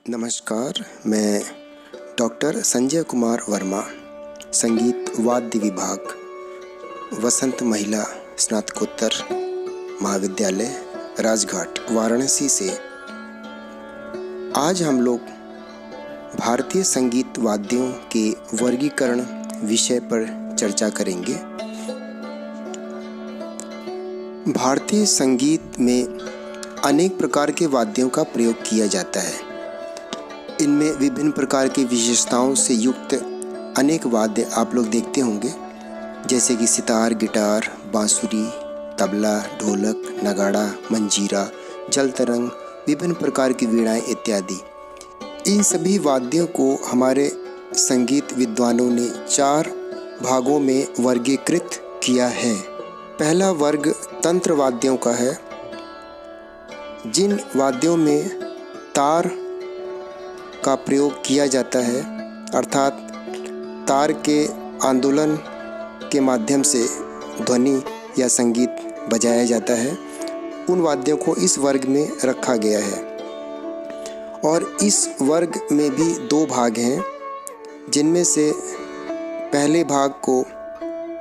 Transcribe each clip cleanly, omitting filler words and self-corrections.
नमस्कार, मैं डॉक्टर संजय कुमार वर्मा, संगीत वाद्य विभाग, वसंत महिला स्नातकोत्तर महाविद्यालय राजघाट वाराणसी से आज हम लोग भारतीय संगीत वाद्यों के वर्गीकरण विषय पर चर्चा करेंगे। भारतीय संगीत में अनेक प्रकार के वाद्यों का प्रयोग किया जाता है। इनमें विभिन्न प्रकार की विशेषताओं से युक्त अनेक वाद्य आप लोग देखते होंगे, जैसे कि सितार, गिटार, बांसुरी, तबला, ढोलक, नगाड़ा, मंजीरा, जल तरंग, विभिन्न प्रकार की वीणाएं इत्यादि। इन सभी वाद्यों को हमारे संगीत विद्वानों ने 4 भागों में वर्गीकृत किया है। पहला वर्ग तंत्र वाद्यों का है, जिन वाद्यों में तार का प्रयोग किया जाता है, अर्थात तार के आंदोलन के माध्यम से ध्वनि या संगीत बजाया जाता है। उन वाद्यों को इस वर्ग में रखा गया है। और इस वर्ग में भी 2 भाग हैं, जिनमें से पहले भाग को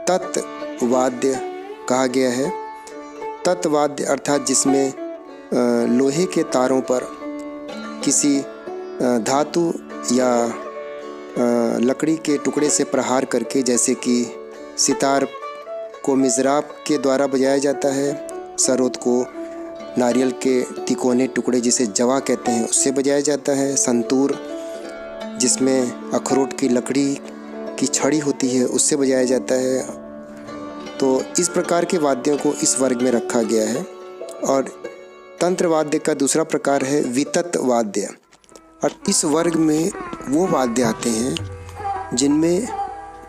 तत्वाद्य कहा गया है। तत्वाद्य अर्थात जिसमें लोहे के तारों पर किसी धातु या लकड़ी के टुकड़े से प्रहार करके, जैसे कि सितार को मिज़राब के द्वारा बजाया जाता है, सरोद को नारियल के तिकोने टुकड़े जिसे जवा कहते हैं उससे बजाया जाता है, संतूर जिसमें अखरोट की लकड़ी की छड़ी होती है उससे बजाया जाता है। तो इस प्रकार के वाद्यों को इस वर्ग में रखा गया है। और तंत्र वाद्य का दूसरा प्रकार है वितत वाद्य। और इस वर्ग में वो वाद्य आते हैं जिनमें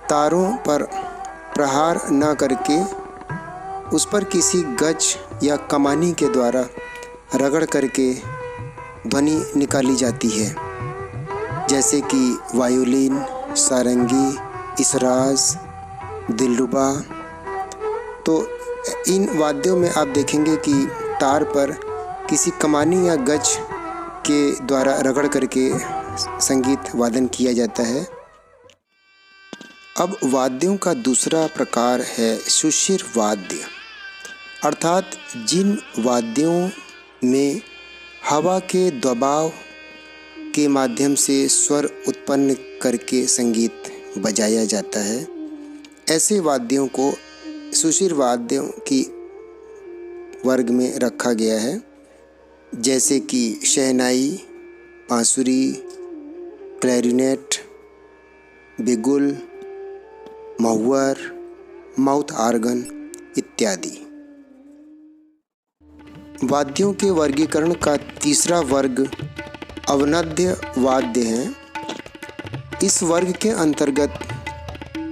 तारों पर प्रहार न करके उस पर किसी गज या कमानी के द्वारा रगड़ करके ध्वनि निकाली जाती है, जैसे कि वायोलिन, सारंगी, इसराज, दिलरुबा। तो इन वाद्यों में आप देखेंगे कि तार पर किसी कमानी या गज के द्वारा रगड़ करके संगीत वादन किया जाता है। अब वाद्यों का दूसरा प्रकार है सुषिर वाद्य, अर्थात जिन वाद्यों में हवा के दबाव के माध्यम से स्वर उत्पन्न करके संगीत बजाया जाता है, ऐसे वाद्यों को सुषिर वाद्यों की वर्ग में रखा गया है, जैसे कि शहनाई, बांसुरी, क्लैरिनेट, बिगुल, महुअर, माउथ आर्गन इत्यादि। वाद्यों के वर्गीकरण का तीसरा वर्ग अवनद्य वाद्य है। इस वर्ग के अंतर्गत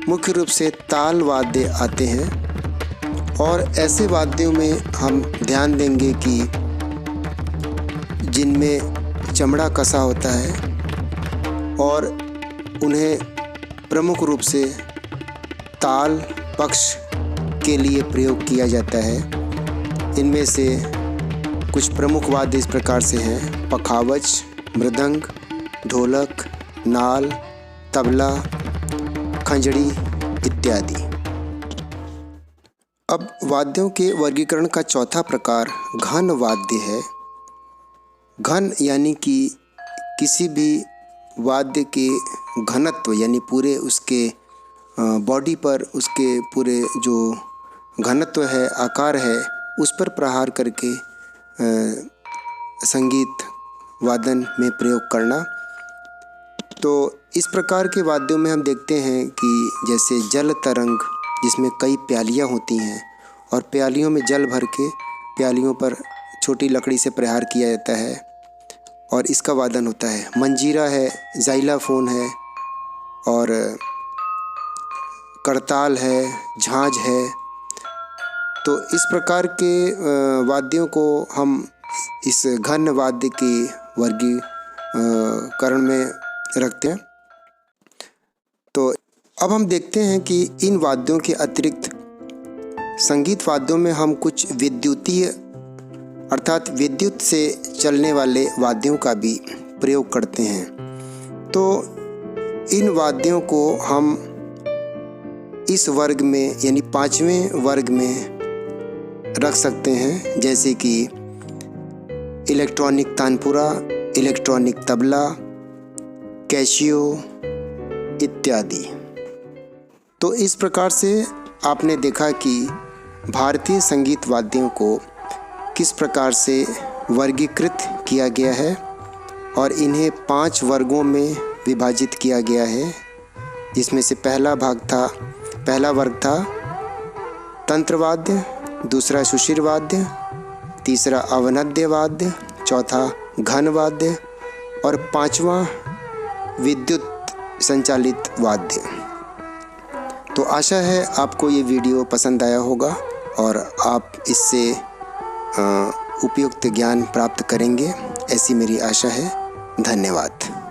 मुख्य रूप से ताल वाद्य आते हैं। और ऐसे वाद्यों में हम ध्यान देंगे कि जिनमें चमड़ा कसा होता है और उन्हें प्रमुख रूप से ताल पक्ष के लिए प्रयोग किया जाता है। इनमें से कुछ प्रमुख वाद्य इस प्रकार से हैं: पखावज, मृदंग, ढोलक, नाल, तबला, खंजड़ी इत्यादि। अब वाद्यों के वर्गीकरण का चौथा प्रकार घन वाद्य है। घन यानी कि किसी भी वाद्य के घनत्व, यानी पूरे उसके बॉडी पर उसके पूरे जो घनत्व है, आकार है, उस पर प्रहार करके संगीत वादन में प्रयोग करना। तो इस प्रकार के वाद्यों में हम देखते हैं कि जैसे जल तरंग, जिसमें कई प्यालियाँ होती हैं और प्यालियों में जल भर के प्यालियों पर छोटी लकड़ी से प्रहार किया जाता है और इसका वादन होता है। मंजीरा है, जाइलाफोन है, और करताल है, झांझ है। तो इस प्रकार के वाद्यों को हम इस घन वाद्य के वर्गीकरण में रखते हैं। तो अब हम देखते हैं कि इन वाद्यों के अतिरिक्त संगीत वाद्यों में हम कुछ विद्युतीय अर्थात विद्युत से चलने वाले वाद्यों का भी प्रयोग करते हैं। तो इन वाद्यों को हम इस वर्ग में यानी 5वें वर्ग में रख सकते हैं, जैसे कि electronic tanpura, electronic tabla, cashew इत्यादि। तो इस प्रकार से आपने देखा कि भारतीय संगीत वाद्यों को किस प्रकार से वर्गीकृत किया गया है और इन्हें 5 वर्गों में विभाजित किया गया है, जिसमें से पहला वर्ग था तंत्रवाद्य, दूसरा सुशिर वाद्य, तीसरा अवनद्य वाद्य, चौथा घन वाद्य और 5वां विद्युत संचालित वाद्य। तो आशा है आपको ये वीडियो पसंद आया होगा और आप इससे उपयुक्त ज्ञान प्राप्त करेंगे, ऐसी मेरी आशा है। धन्यवाद।